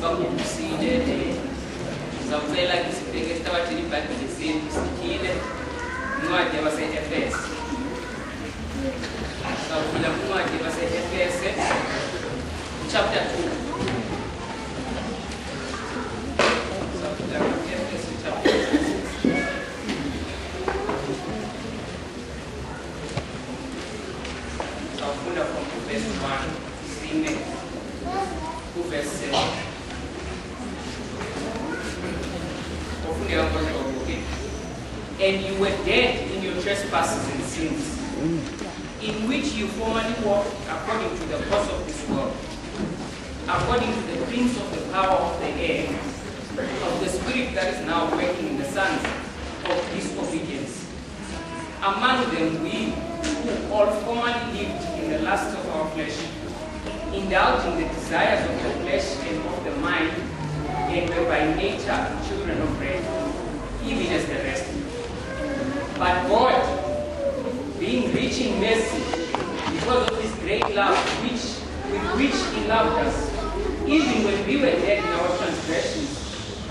sibakhumbusile sizawucela isibheke esitabathini iBhayibheli sethu sikhile incwadi yabase-Efese. Sizawufunda kwincwadi yabase-Efese chapter 2. Sizawufunda kwi-Efese chapter 2. Sizawufunda from verse 1 sine to verse 7. And you were dead in your trespasses and sins, in which you formerly walked according to the course of this world, according to the prince of the power of the air, of the spirit that is now working in the sons of disobedience. Among them we who all formerly lived in the lust of our flesh, indulging the desires of the flesh and of the mind, and were by nature children of wrath, even as the rest. But God, being rich in mercy, because of His great love with which He loved us, even when we were dead in our transgressions,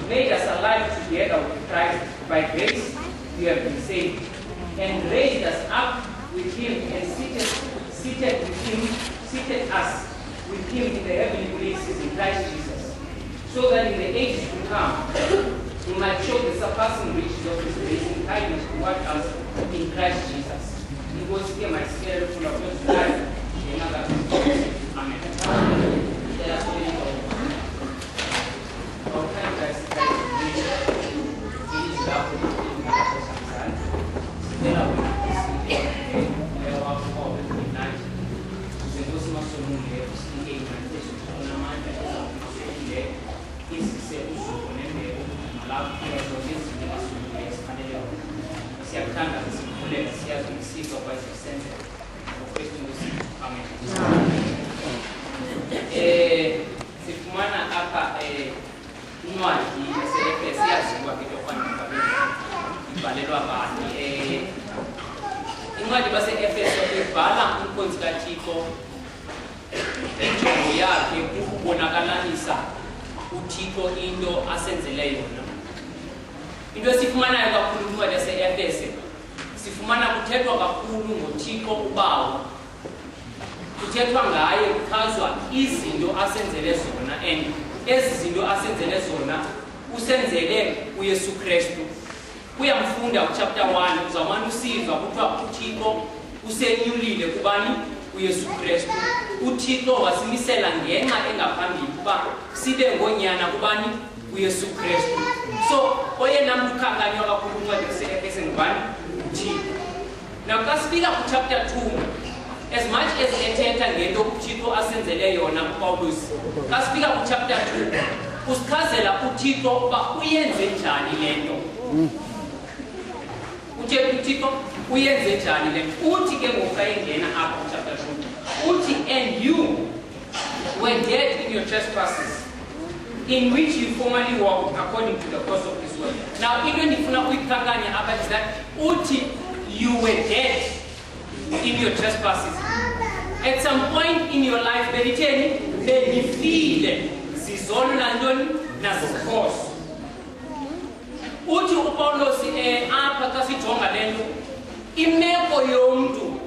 made us alive together with Christ. By grace we have been saved, and raised us up with Him, and seated us with Him in the heavenly places in Christ Jesus, so that in the ages to come He might show the surpassing riches of His grace and kindness toward us in Christ Jesus. He was here, my spirit full of God's life. Amen. Sifumana hapa incwadi yase-Efese yaziwa kitofana ibhalelwa abantu. Incwadi yase-Efese ibhala inkonzi kaThixo injongo yakhe ukubonakalisa uThixo into asenzele yona. Into esifumanayo kakhulu incwadi yase-Efese sifumana kuthethwa kakhulu ngoThixo uBawo, kuthethwa ngaye kuchazwa izinto asenzele zona, and ezi zinto asenzele zona usenzele uYesu Kristu. Uyamfunda uchapter 1 uzamana usiva kuthiwa uThixo usenyulile kubani uYesu Kristu. uThixo wasimisela ngenxa engaphambili kuba sibe ngonyana kubani uYesu Kristu. So oyena muntu ukhankanywa kakhulu incwadi yase-Efese ngubani? uThixo. Now xa sifika kuchapter 2, as much as ethetha ngento uThixo asenzele yona uPawulos, xa sifika kuchapter 2 usichazela uThixo uba uyenze njani lento. uThixo uyenze njani lento. Uthi ke ngoku engena apha kuchapter 2 uthi, and you were dead in your trespasses, in which you formerly walked according to the course of this world. Now into ndifuna ukuyikhankanya apha is that uthi you were dead in your trespasses. At some point in your life, benifile zizono nantoni nazikhoso. Uthi uPawulos apha xa sijonga lento, imeko yomntu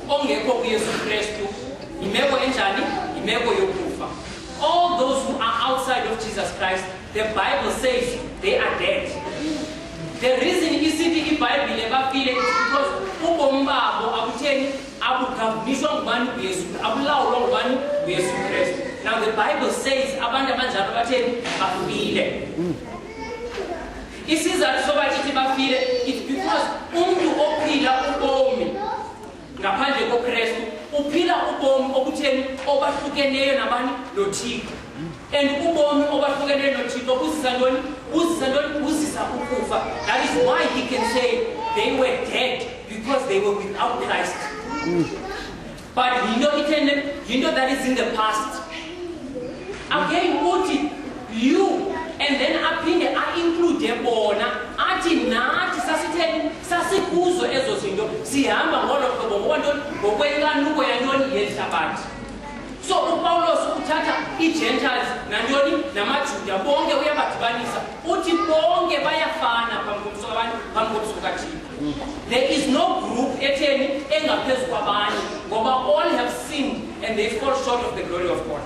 ongekho kuYesu Kristu imeko enjani? Imeko yokufa. All those who are outside of Jesus Christ, the Bible says they are dead. The reason isithi iBhayibhile bafile is because ubomi babo abutheni abugavuniswa ngubani uYesu, abulawulwa ngubani uYesu Kristu. Now the Bible says abantu abanjalo batheni bafile. Isizathu sokuba ithi bafile, it's because umuntu ophila ubomi ngaphandle koKristu uphila ubomi obutheni obahlukeneyo nabani noThixo. And ubomi obahlukeneyo noThixo buzisa ntoni? Buzisa ukufa. That is why he can say they were dead, because they were without Christ. But you know that is in the past. Again, uthi you, and then aphinde include bona athi nathi sasitheni sasikuzo ezo zinto sihamba ngolo hlobo ngokwentoni ngokwenkanuko yantoni yehlabathi. So uPaulos uthatha i-Gentiles nantoni namaJuda bonke uyabadibanisa uthi bonke bayafana phambi kobuso kaThixo. There is no group etheni engaphezu kwabanye ngoba all have sinned and they fall short of the glory of God.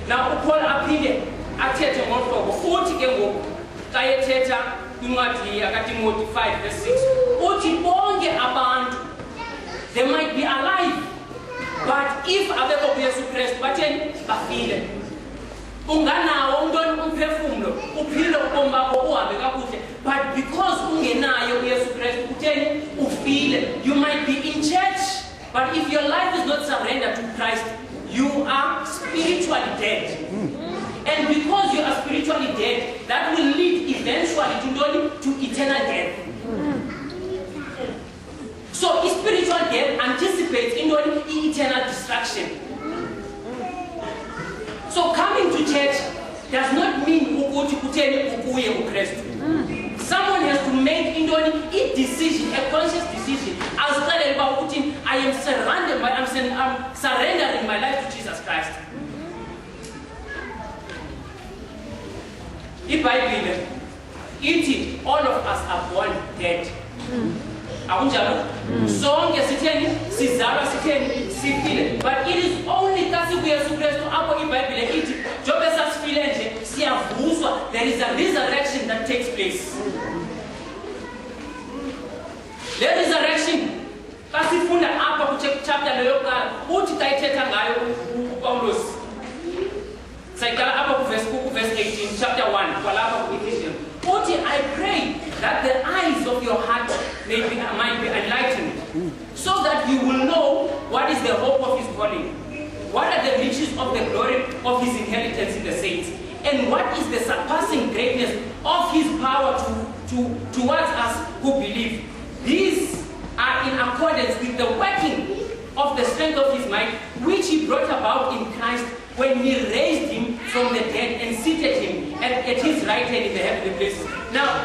Now uPaul aphinde athethe ngohlobo uthi ke ngoku xa ethetha incwadi kaTimothy 5 verse 6 uthi bonke abantu they might be alive, but if abekho kuYesu Kristu batheni bafile. Unganawo umntwana umphefumulo uphile ubomi bakho uhambe kakuhle, but because ungenayo uYesu Kristu utheni ufile. You might be in church, but if your life is not surrendered to Christ, you are spiritually dead. And because you are spiritually dead, that will lead eventually to eternal death. So spiritual death anticipates eternal destruction. So coming to church does not mean ukuthi kutheni ukuye kuKristu. Someone has to make a decision, a conscious decision. I am surrendering my life to Jesus Christ. iBhayibhile ithi all of us are born dead. Akunjalo? Sonke sitheni sizalwa sitheni sifile. But it is only kasi kuYesu Kristu apho iBhayibhile ithi njobe sasifile nje siyavuswa. There is a resurrection that takes place. The resurrection kasifunda apha ku chapter leyo yokuqala uthi xa ithetha ngayo uPaulos sayikala apha ku verse 18 chapter 1 kwalapha ku Ephesians uthi I pray that the eyes of your heart might be enlightened, so that you will know what is the hope of his calling, what are the riches of the glory of his inheritance in the saints, and what is the surpassing greatness of his power towards us who believe. These are in accordance with the working of the strength of his might, which he brought about in Christ when he raised him from the dead and seated him at his right hand in the heavenly places. Now,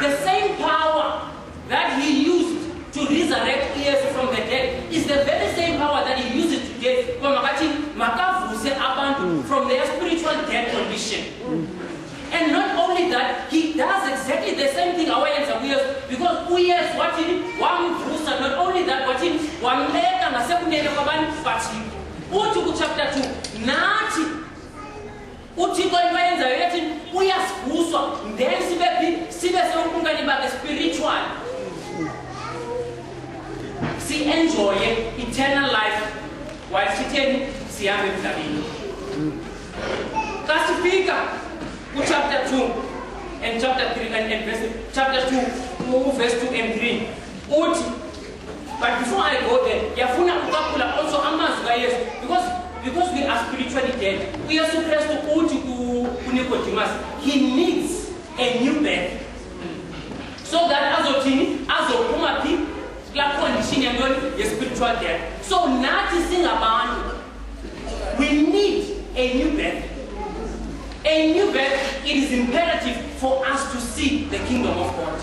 the same power that he used to resurrect Jesus from the dead is the very same power that he uses today from their spiritual dead condition. And not only that, he does exactly the same thing because uyes what in not only that, what in one leg and a second but chapter 2 nathi uthixo into ayenzayo yathi uyasivuswa then sibe sewunkungani bakhe spiritual enjoy eternal life while sitheni sihambe emhlabeni. Xa sifika ku chapter 2 and chapter 3 and verse chapter 2 verse 2 and 3 uthi. But before I go there, yafuna ukakula also amazwi kaYesu because we are spiritually dead. uYesu Kristu uthi kuNicodemus, he needs a new birth, so that azophuma phi la condition yantoni ye-spiritual death. So nathi singabantu, we need a new birth. A new birth, it is imperative for us to see the kingdom of God.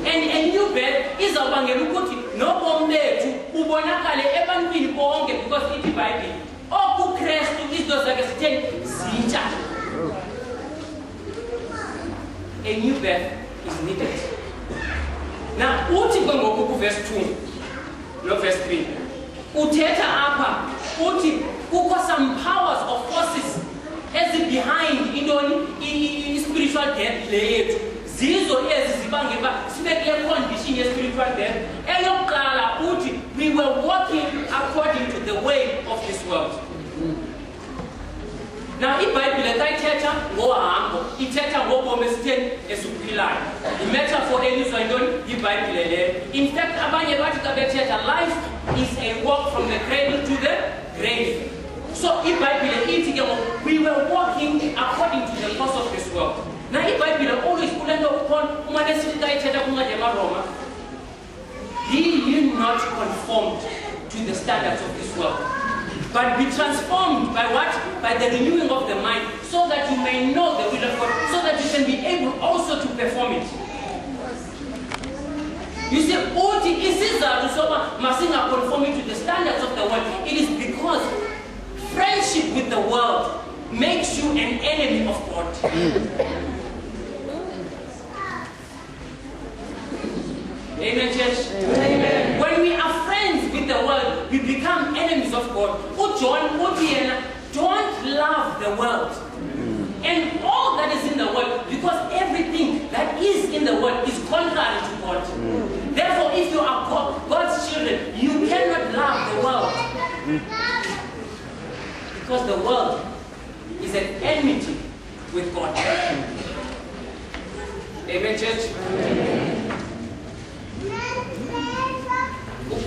And a new birth is izawubangela ukuthi nobomi bethu ubonakale ebantwini bonke, because ithi iBhayibhile okuKristu izinto zakhe zitheni zintsha. A new birth is needed. Now uthi ngoku ku verse 2 no verse 3 uthetha apha uthi kukho some powers or forces behind spiritual death le yethu. Zizo ezi zibangela sibe kule condition ye spiritual death. Eyokuqala uthi we were walking according to the way of this world. Now iBhayibhile xa ithetha ngohambo ithetha ngobomi esitheni esuphilayo. Imetaphor elizwa yintoni iBhayibhile leyo. In fact abanye bathi xa bethetha life is a walk from the cradle to the grave. So iBhayibhile ithi ke we were walking according to the course of this world. Now iBhayibhile always kulento upon umane sithi xa ithetha kuncwadi yamaRoma, be ye not conformed to the standards of this world, but be transformed by what? By the renewing of the mind, so that you may know the will of God, so that you can be able also to perform it. You see, conforming to the standards of the world. It is because friendship with the world makes you an enemy of God. Amen, church? Amen. When we are friends with the world, we become enemies of God. John, don't love the world and all that is in the world, because everything that is in the world is contrary to God. Therefore, if you are God's children, you cannot love the world, because the world is an enmity with God. Amen, church?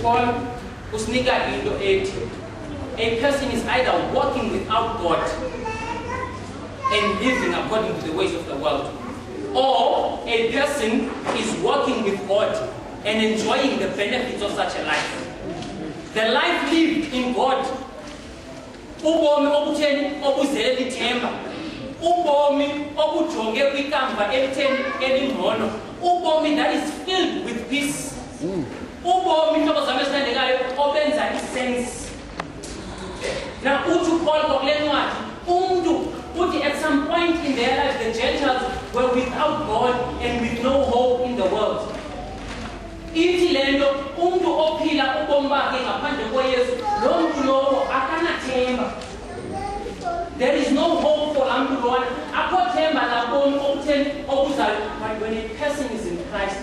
Paul usinika into 8. A person is either walking without God and living according to the ways of the world, or a person is walking with God and enjoying the benefits of such a life. The life lived in God, ubomi obutheni obuzele lithemba, ubomi obujonge kwikamva elitheni elingcono, ubomi that is filled with peace, ubomi inhlobo zami esithandekayo obenza isense. Now, uthi Paul ngokule ncwadi, uthi at some point in their life the Gentiles were without God and with no hope in the world. Ithi lento umuntu ophila ubomi bakhe ngaphandle koYesu, lo muntu lowo akanathemba. There is no hope for umuntu lona, akho themba labomi obutheni obuzayo. But when a person is in Christ,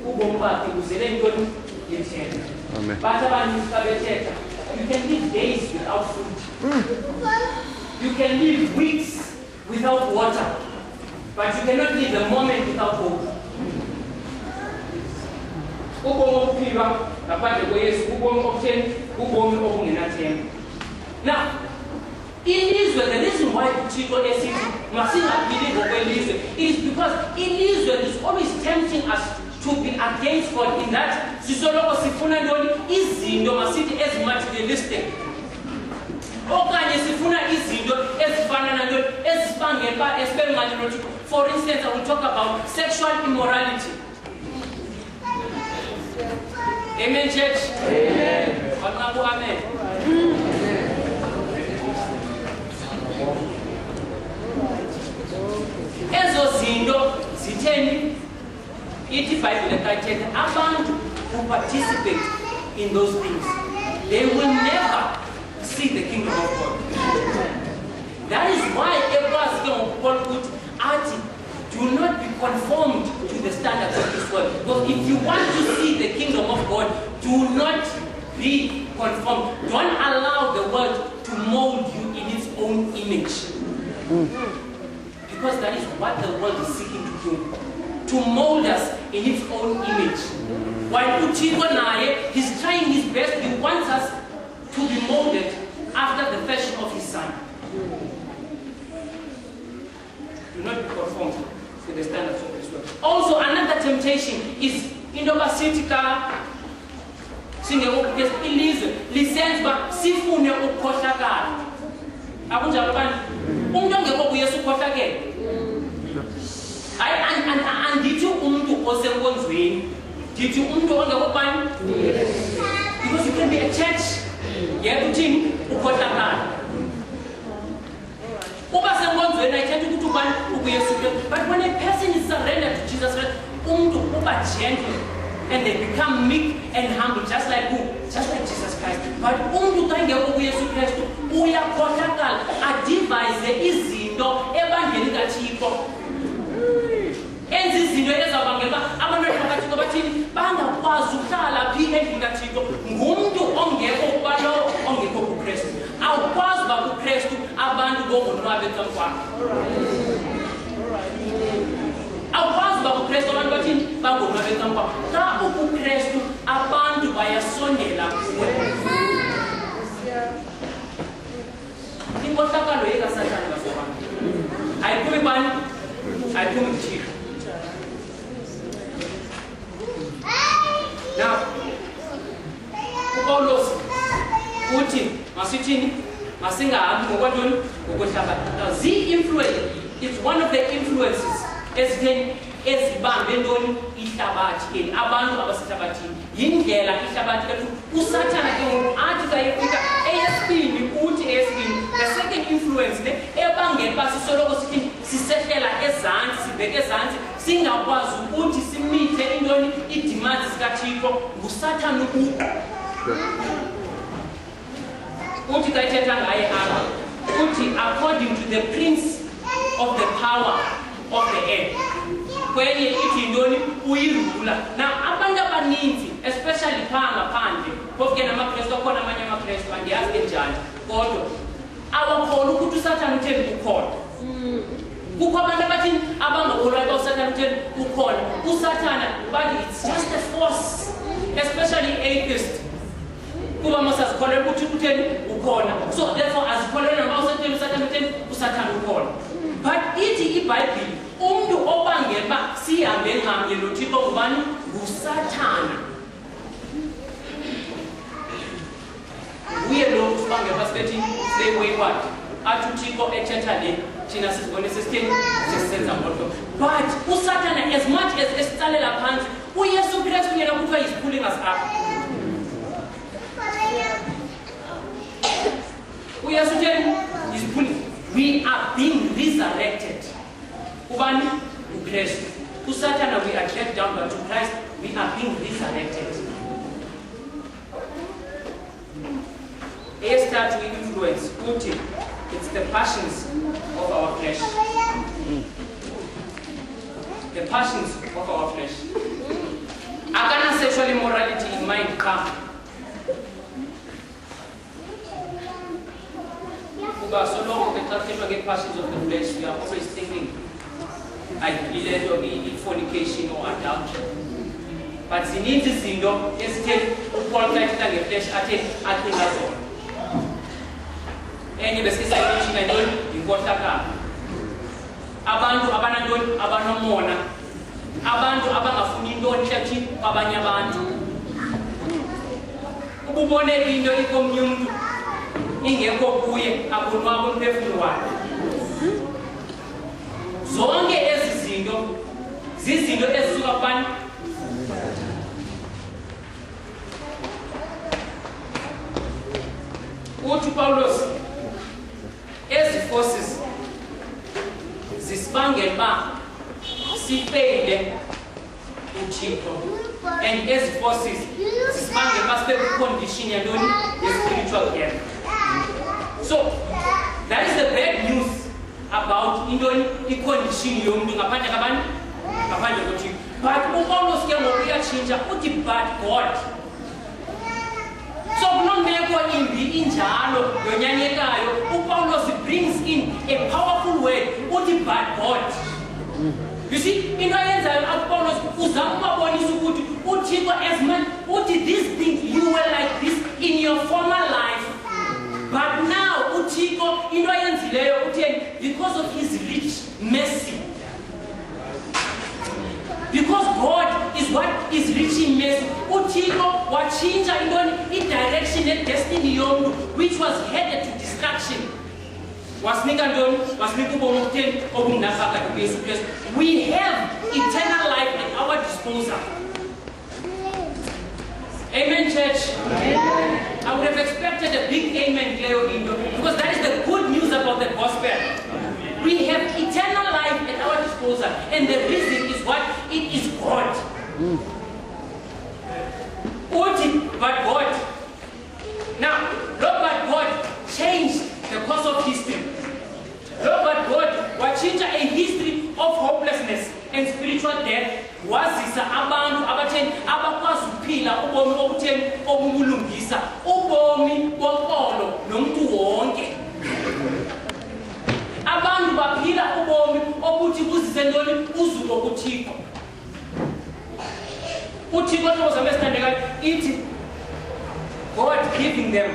ubomi bakhe buzele intoni yethemba. Amen. But abantu babethetha, you can live days without food. You can live weeks without water, but you cannot live a moment without hope. Now, in Israel, the reason why Chico must not believe in Israel is because in Israel is always tempting us to be against God in that sisoloko sifuna ntoni izinto masithi ezimaterialistic, okanye sifuna izinto ezifana nantoni ezibangela uba esibengane nothi. For instance, I will talk about sexual immorality. Amen, church? Amen. Amen. Ezo zinto zitheni? Ithi iBhayibhile kayithetha abantu who participate in those things, they will never see the kingdom of God. That is why ekwazi ke ngokuPaul ukuthi athi, do not be conformed to the standards of this world. Because if you want to see the kingdom of God, do not be conformed. Don't allow the world to mold you in its own image. Because that is what the world is seeking to do. To mold us in its own image. While Uchiko Naye, he's trying his best, he wants us to be molded after the fashion of his son. Do not be conformed to the standards of this world. Also, another temptation is indobasitika singekho ilizwe lisenza sifune ukukhohlakala. Akunjalo bani? Umuntu ongekho kuYesu ukhohlakele. Andithi umuntu osenkonzweni, ndithi umuntu ongekho bani? Because you can be a church yebo uthini ukhohlakala. Uba senkonzweni ayithetha ukuthi ubani ukuYesu. But when a person is surrendered to Jesus Christ, umuntu uba gentle and they become meek and humble, just like who? Just like Jesus Christ. But umuntu xa engekho kuYesu Kristu uyakhohlakala, adivise izinto ebangeli kaThixo. Enzi izinto ezabangela abantu bakaThixo bathini bangakwazi ukuhlala phi endlini kaThixo ngumuntu ongekho kuba lo ongekho kuKristu. Awukwazi uba kuKristu abantu bongonwabe ecakwakho. Awukwazi uba kuKristu abantu bathini bangonwabe ecakwakho. Xa ukuKristu abantu bayasondela kuwe. Inkohlakalo yekaSathane basobani ayiphumi bani? Ayiphumi kuThixo. Now, uPaulos uthi masithini masingahambi ngokwantoni ngokwehlabathi. Now, Z influence is one of the influences ezitheni ezibambe ntoni ihlabathi eli abantu abasehlabathini yindlela ihlabathi lethu usathana ke ngoku athi sayifika eyesibini uthi eyesibini the second influence le ebangela uba sisoloko sithi sisehlela ezantsi sibheke ezantsi singakwazi ukuthi simithe intoni iidemands zikathixo ngusathana ukuqo uthi xa ithetha ngaye apha uthi according to the prince of the power of the air kwenye ithi intoni uyirula na abantu abaninzi especially phaa ngaphandle phofu ke namakrestu akhona amanye amakrestu andiyazi enjani kodwa awakholwa ukuthi usathane utheni ukhona kukho abantu abathini abangakholwayo uba usathane utheni ukhona usathana bathi it's just a force especially atheist kuba masazikholelwa ukuthi utheni ukhona so therefore azikholelwa noba usathane usathane ukhona but ithi ibhayibhile umuntu obangela uba sihambe ngamnye nothixo ngubani ngusathana nguye lo usibangela uba sibethi stay wayward athi uthixo ethetha le thina sizibone sesitheni sesisenza ngohlobo but usathana as much as esitsalela phantsi uyesu kristu yena kuthiwa is pulling us up uyesu utheni is pulling we are being resurrected ubani uKristu usathana we are dragged down but to Christ we are being resurrected eyesithathu influence uthi it's the passions of our flesh the passions of our flesh akana sexual immorality in mind come kuba so long bethathethwa nge-passions of the flesh we are always thinking ayilento i-fornication or adultery but zininzi izinto ezithe uPaul ngeflesh athe acinga zona enye besikisayishina ntoni yinkohlakalo abantu abanantoni abanomona abantu abangafuni intoni hlathi kwabanye abantu ububone into ikomnye umuntu ingekho kuye akonwaba umphefumulo wakhe zonke ezi zinto zizinto ezisuka kubani uthi Paulos ezi forces zisibangela uba sifeyile uthixo and ezi forces zisibangela uba sibe kwicondition yantoni ye-spiritual death so that is the bad news about intoni icondition yomuntu ngaphandle kabani ngaphandle kothixo but uPaulos ke ngoku uyatshintsha uthi but God so kunomeko imbi injalo yonyanyekayo uPaulos brings in a powerful word uthi but God you see into ayenzayo uPaulos uzama ukubabonisa ukuthi uthixo as man uthi these things you were like this in your former life but now uthixo into ayenzileyo utheni because of his rich mercy because God is what is rich in mercy uthixo watshintsha intoni i-direction ne-destiny yomuntu which was headed to destruction wasinika ntoni wasinika ubomi obutheni obungaphakathi kuyesu kristu we have eternal life at our disposal amen church amen. I would have expected a big amen Cleo Indo because that is the good news about the gospel we have eternal life at our disposal and the reason is what it is God but God now Lord but God changed the course of history Lord but God wachinja a history of hopelessness and spiritual death wazisa abantu abatheni abakwazi ukuphila ubomi obutheni obubulungisa ubomi boxolo nomuntu wonke abantu baphila ubomi obuthi buzise ntoni uzuko kuthixo uthixo ozamesithandekayo ithi God giving them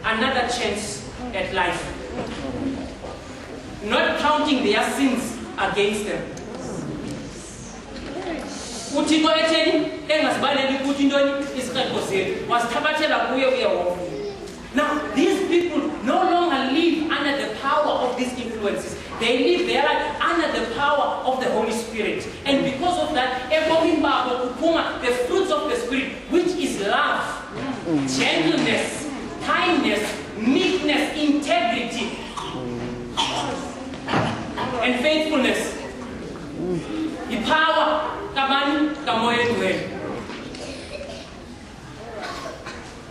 another chance at life not counting their sins against them uthixo etheni engazibaleli ukuthi intoni isiqepho zethu wasithabathela kuye uyehofa now these people no longer live under the power of these influences they live their life under the power of the Holy Spirit and because the fruits of the Spirit, which is love, gentleness, kindness, meekness, integrity, and faithfulness. The power,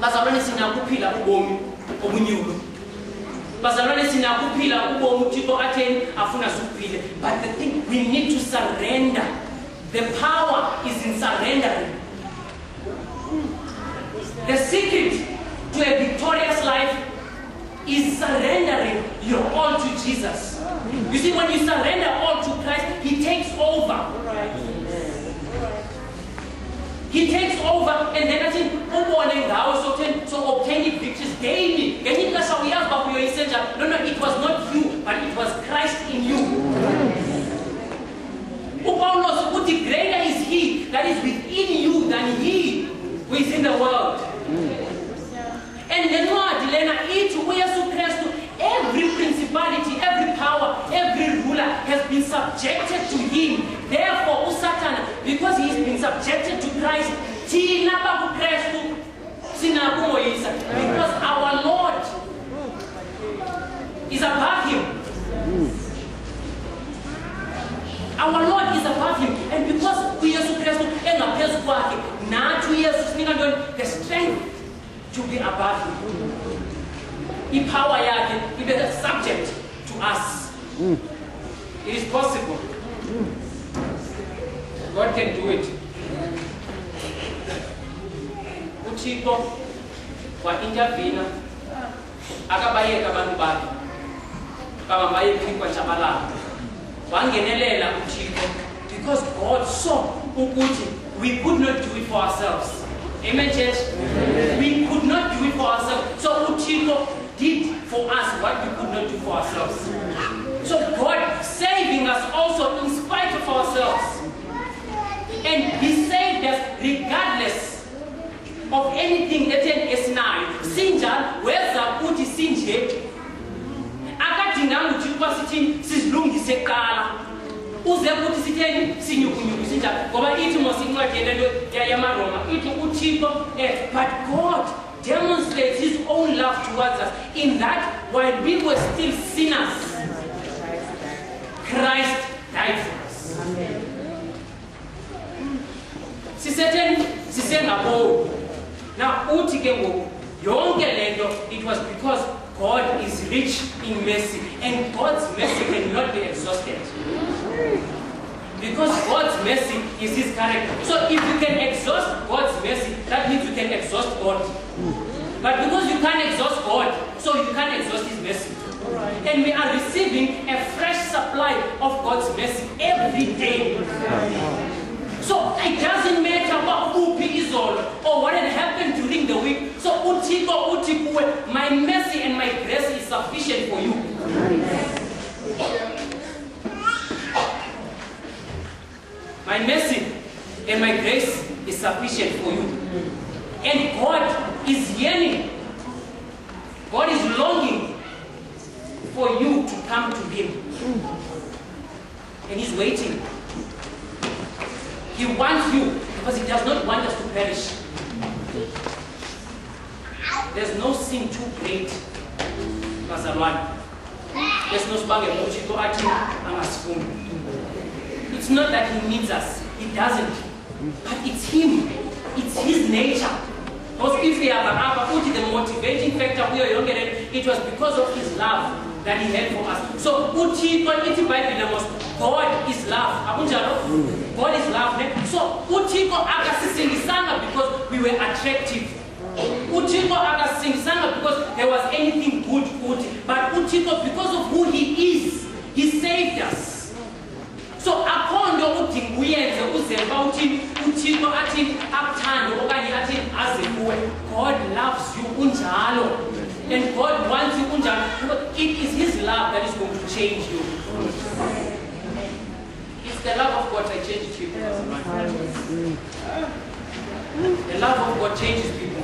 bazalwane sinakuphila ubomi obunyulu. Bazalwane sinakuphila ubomi uThixo atheni afuna siphile. But the thing, we need to surrender. The power is in surrendering. The secret to a victorious life is surrendering your all to Jesus. You see, when you surrender all to Christ, He takes over. He takes over, and then I think, so obtaining victories daily. No, it was not you, but it was Christ in you. Greater is He that is within you than he who is in the world. And then every principality, every power, every ruler has been subjected to Him. Therefore, Satan, because he has been subjected to Christ, because our Lord is above Him. Our Lord is above Him, and because we are the strength to be above Him. The power is subject to us. It is possible. God can do it. Uthixo wa intervene akabayeka abantu bakhe kababaye kwikwa chabalala wangenelela uThixo because God saw ukuthi we could not do it for ourselves. Amen, church? We could not do it for ourselves. So Uthixo did for us what we could not do for ourselves. So God saving us also in spite of ourselves. And He saved us regardless of anything that is now. Sinja, where's the Uti Sinje? Akadinga Uchipa Sitin, Sislungi Sekala. Uze Uti Sitin, Sinuku Sinja, Goba Itimo Singa Yamaroma, Itu Uchipo, but God demonstrates His own love towards us in that while we were still sinners, Christ died for us. Amen. Now, it was because God is rich in mercy, and God's mercy cannot be exhausted. Because God's mercy is His character. So if you can exhaust God's mercy, that means you can exhaust God. But because you can't exhaust God, so you can't exhaust His mercy. And we are receiving a fresh supply of God's mercy every day. So it doesn't matter what is all or what had happened during the week. So my mercy and my grace is sufficient for you. My mercy and my grace is sufficient for you. And God is yearning. God is longing for you to come to Him. And He's waiting. He wants you because He does not want us to perish. There's no sin too great. There's no It's not that He needs us. He doesn't. But it's Him. It's His nature. Because if we have the motivating factor, it was because of His love that He had for us. So, God is love. God is love. So, because we were attractive. Because there was anything good. But because of who He is, He saved us. So, God loves you unjalo. And God wants you unjalo. It is His love that is going to change you. It's the love of God that changes people. The love of God changes people.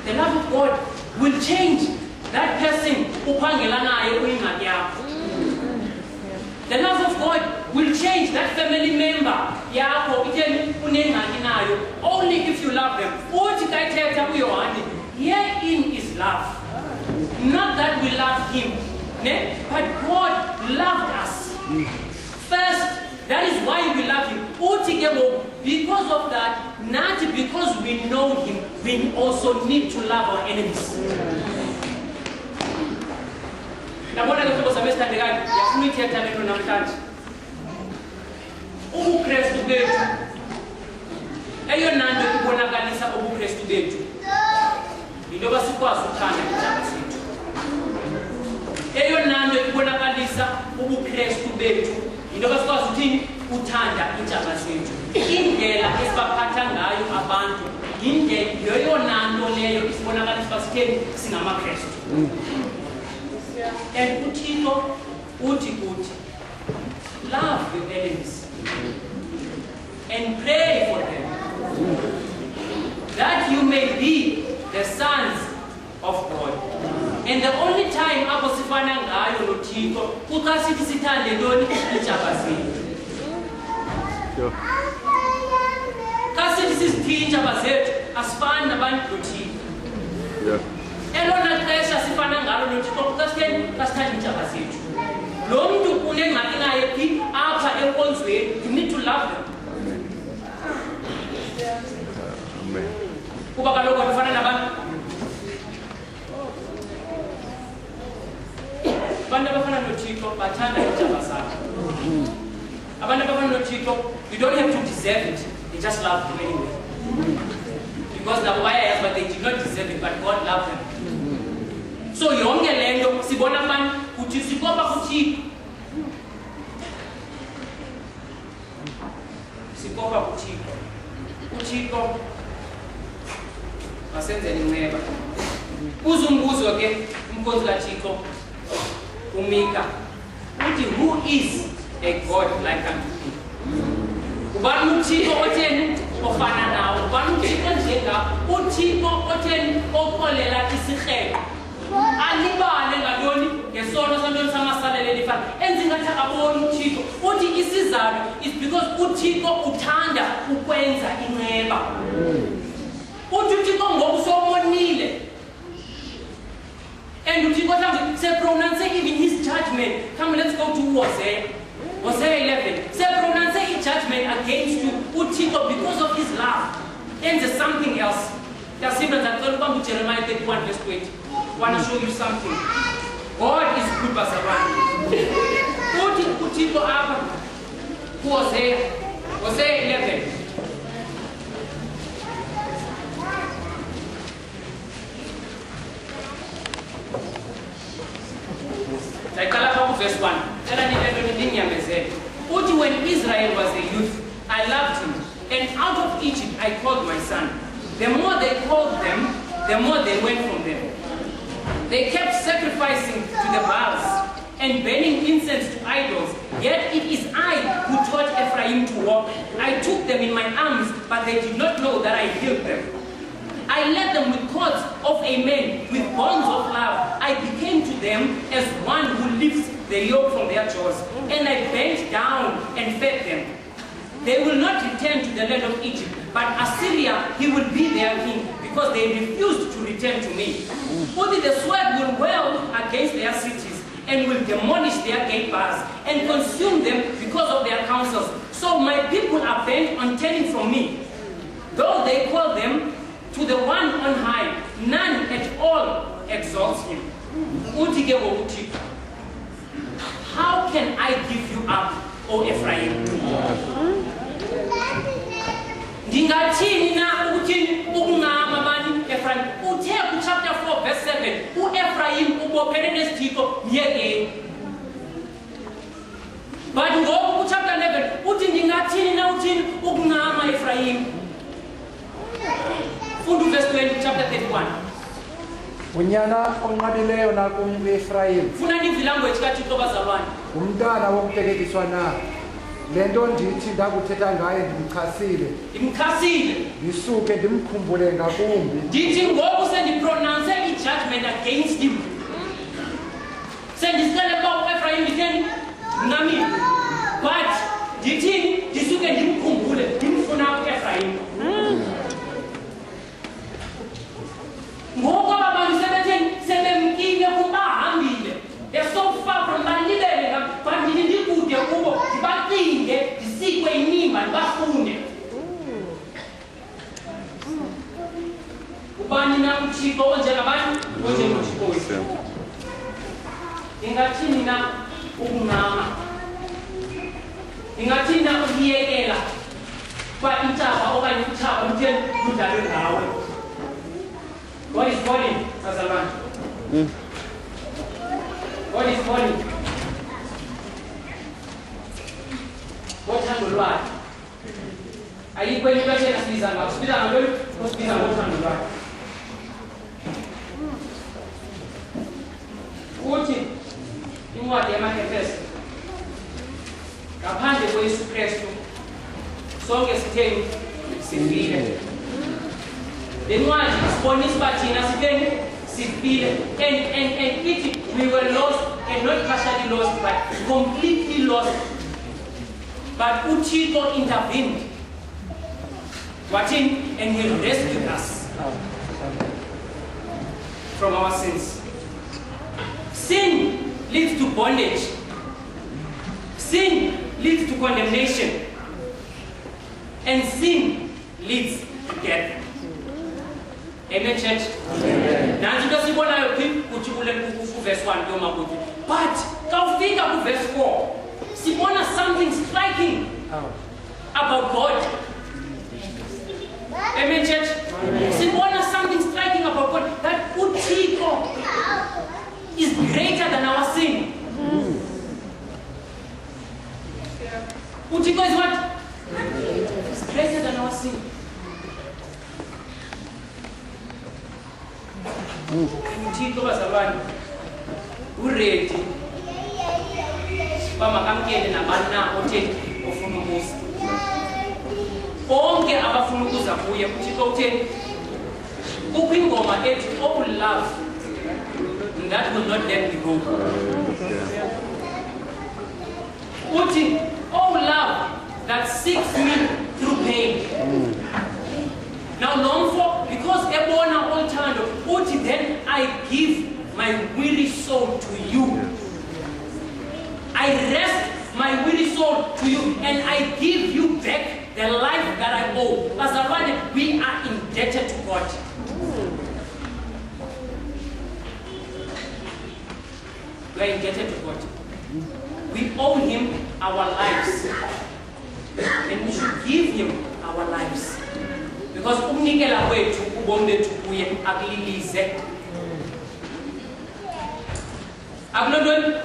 The love of God will change that person. The love of God will change that family member. only if you love them. Herein is love. Not that we love him, but God loved us. First, that is why we love him. Because of that, not because we know him, we also need to love our enemies. Ubukrestu bethu eyona nto ibonakalisa ubukrestu bethu into basikwazi ukuthanda iintjaba zethu. Eyona nto ibonakalisa ubukrestu bethu into basikwazi ukuthini uthanda iintjaba zethu. Indlela esibaphatha ngayo abantu yeyona nto leyo isibonakalisa uba sitheni singamakrestu. And uThixo uthi kuthi love your enemies and pray for them, that you may be the sons of God. And the only time apho sifana ngayo noThixo kuxa sithi sithande ntoni iintjaba zethu. Xa sithi sizithini iintjaba zethu asifani nabantu noThixo. Elona xesha sifana ngalo noThixo kuxa sithanda iintjaba zethu. Lo mntu unengxaki naye phi apha enkonzweni, you need to love them. Kuba kaloku andifana nabantu. Abantu abafana noThixo bathanda iintjaba zabo. Abantu abafana noThixo, you don't have to deserve it, they just love you anyway. Because the wires, but they did not deserve it, but God loved them. So yonke le nto sibona abantu kuthi sikopa kuThixo. Sikopa kuThixo. uThixo masenzeni inceba. Uzumbuzo ke umkhonzi kaThixo uMika uthi who is a God like unto thee? Ubani uThixo otheni ofana nawe? Ubani uThixo njengawe? uThixo otheni okholela isirhelo. Alibale ngantoni ngesono santoni samasalele lifana enze ngathi akaboni uThixo. Uthi isizathu is because uThixo uthanda ukwenza inceba. Uthi uThixo ngoku somonile and uThixo mhlawumbe sepronounce even his judgment. Come, let's go to Hosea 11. Sepronounce his judgment against you uThixo because of his love and something else. Jeremiah 31 verse 20. I want to show you something. God is good, Basaban. Uthixo apha Hosea 11. Verse 1. When Israel was a youth, I loved him, and out of Egypt I called my son. The more they called them, the more they went from them. They kept sacrificing to the Baals and burning incense to idols. Yet it is I who taught Ephraim to walk. I took them in my arms, but they did not know that I healed them. I led them with cords of a man, with bonds of love. I became to them as one who lifts the yoke from their jaws, and I bent down and fed them. They will not return to the land of Egypt, but Assyria, he will be their king, because they refused to return to me. Only the sword will wail against their cities, and will demolish their gate bars, and consume them because of their counsels. So my people are bent on turning from me. Though they call them to the one on high, none at all exalts him. How can I give you up, O Ephraim? Ndingathini na ukuthini ukungama bani Ephraim? Uthe ku chapter 4 verse 7, uEphraim ubophene nesithixo myekeni. But ngoku ku chapter 11 uthi ndingathini na uthini ukungama Ephraim? Funda verse 20 chapter 31. Unyana onqabileyo nakunye kuEfrayim. Funa ndivile language kaThixo bazalwane. Umntana wokutekekiswa na. Lento ndithi ndakuthetha ngaye ndimchasile. Ndimchasile. Ndisuke ndimkhumbule ngakumbi. Ndithi ngoku sendipronounce i-judgment against him. Sendisicela ukuba uEfrayim nditheni ngamile. But ndithini ndisuke ndimkhumbule ndimfuna uEfrayim. bani bafunde ubani na uThixo onjengabani onjengoThixo ingathini na ukungama ingathini na ukuyekela kwa intaba okanye uthaba lutheni ludlalwe ngawe. God is calling sazalwane. God is calling. Ngothando lwakhe ayikho into ethena sibiza ngayo sibiza ngantoni sibiza ngothando lwakhe. Uthi incwadi yamaHefesi ngaphandle koYesu Kristu sonke sitheni sifile. Le ncwadi isibonisa uba thina sitheni sifile and ithi we were lost and not partially lost but completely lost. But uThixo intervened. What in? And he rescued us from our sins. Sin leads to bondage. Sin leads to condemnation. And sin leads to death. Amen, church? Nanti nto sibonayo phi kuthi ku verse 1 yoma kuthi. But kawufika ku verse 4. Sibona something striking about God. Amen, church? Sibona something striking about God. That uThixo is greater than our sin. Uthixo is what? Is greater than our sin. Uthixo bazalwane uready bamakamkele nabani na otheni ofuna umusa. Bonke abafuna ukuza kuye uThixo utheni kukho ingoma ethi all love that will not let me go. Uthi all love that seeks me through pain. Now long for because ebona olthando uthi then I give my weary soul to you. I rest my weary soul to you and I give you back the life that I owe. Bazalwane, we are indebted to God. We are indebted to God. We owe him our lives. And we should give him our lives. Because umnikela kwethu ubomi bethu kuye akulilize. Akulondoni?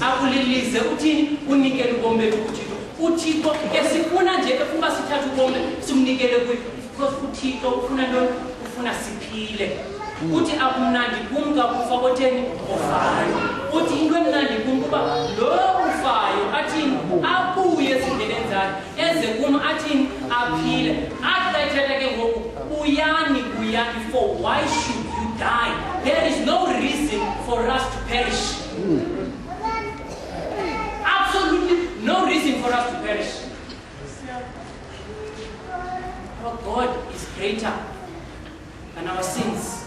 Akulilize uthini unikele ubomi bethu kuThixo. uThixo esifuna nje ekuba sithatha ubomi simnikele kuye. Because uThixo ufuna ntoni? Ufuna siphile. Uthi akumnandi kum kakufa kotheni ofayo. Uthi into emnandi kum kuba lo ufayo athini abuye ezindleleni zakhe eze kum athini aphile. Athethele ke ngoku uyani for why should you die? There is no reason for us to perish. Absolutely no reason for us to perish. Our God is greater than our sins.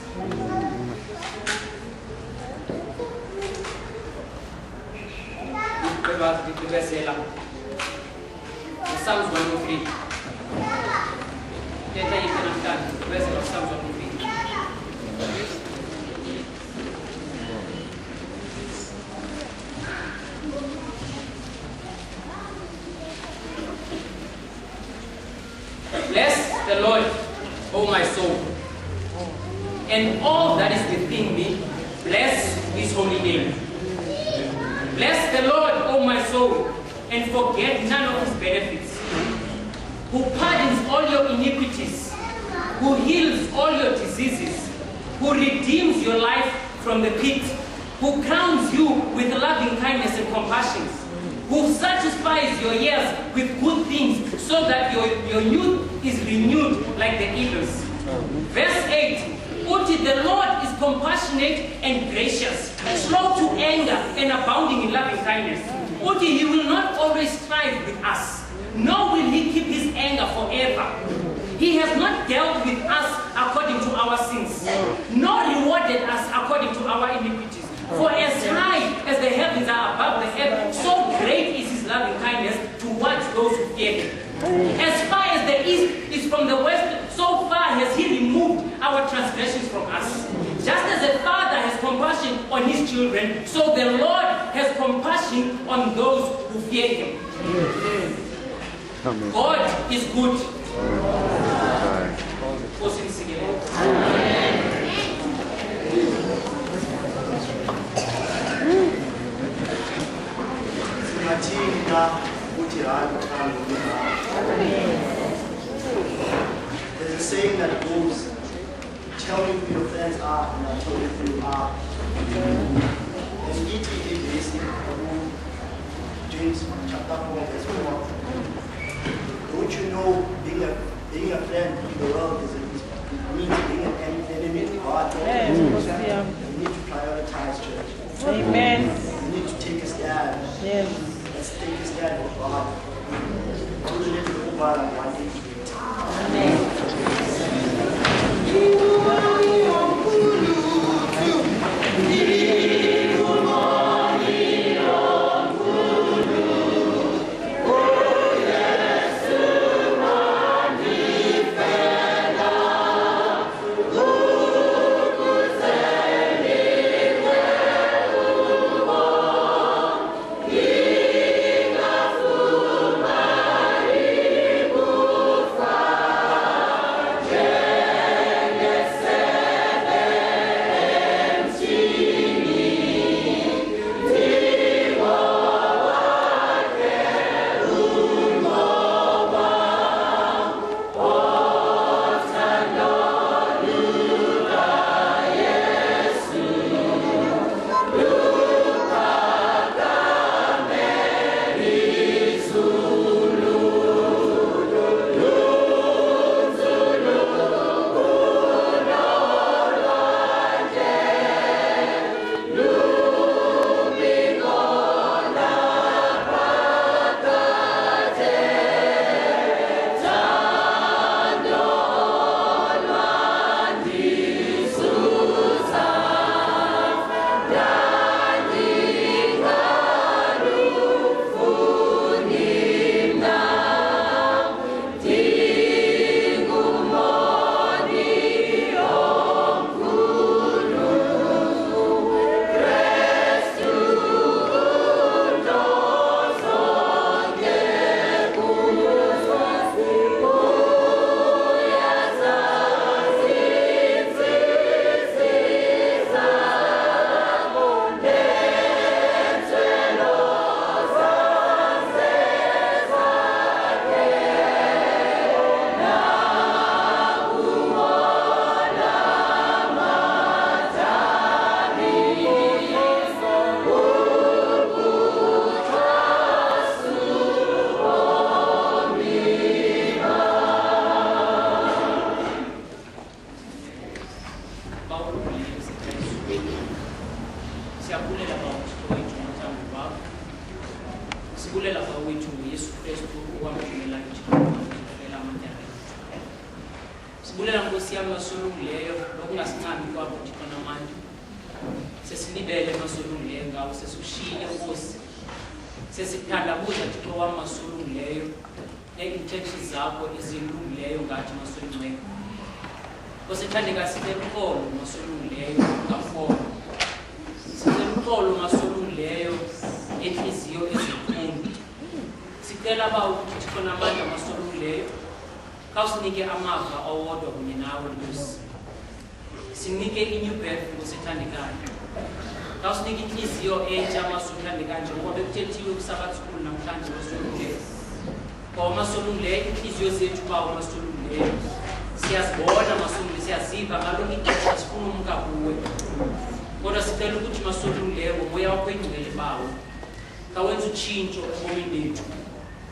Psalms 103. Verse of Psalms 103. Bless the Lord, O my soul, and all that is within me, bless his holy name. Bless the Lord, O my soul, and forget none of his benefits, who pardons all your iniquities, who heals all your diseases, who redeems your life from the pit, who crowns you with loving kindness and compassion, who satisfies your years with good things so that your youth is renewed like the eagles. Verse 8, Uti, the Lord is compassionate and gracious, slow to anger and abounding in loving kindness. Uti, he will not always strive with us, nor will he keep his anger forever. He has not dealt with us according to our sins, nor rewarded us according to our iniquities. For as high as the heavens are above the earth, so great is his loving kindness towards those who fear him. As far as the east is from the west, so far has he removed our transgressions from us. Just as a father has compassion on his children, so the Lord has compassion on those who fear him. God is good. There's a saying that goes, tell me who your friends are and I'll tell you who you are. And E.T. basic James chapter 4 verse 4. Don't you know being a friend in the world means being an enemy to God? We need to prioritize church. Amen. We need to take a stand. Yes. Let's take a stand for God. To the little over and one day. Amen.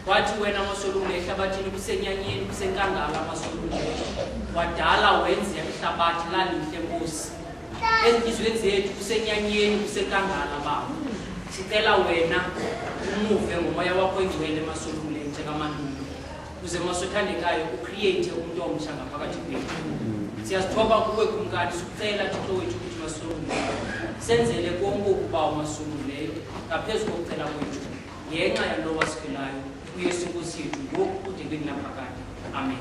Wathi wena masolungu ehlabathini kusenyanyeni kusenkangala masolungu wadala wenze ihlabathi lalihle Nkosi ezizweni zethu kusenyanyeni kusenkangala baba sicela wena umuve ngomoya wakho engcwele masolungu njengamandulo kuze masothandekayo ucreate umuntu omsha ngaphakathi kwethu siyazithoba kuwe kumkani sikucela Thixo wethu ukuthi masolungu senzele konke ukuba masolungu leyo ngaphezulu kokucela kwethu ngenxa yalowa siphelayo uyesu nkosi yethu ngoku kude kweli naphakade amen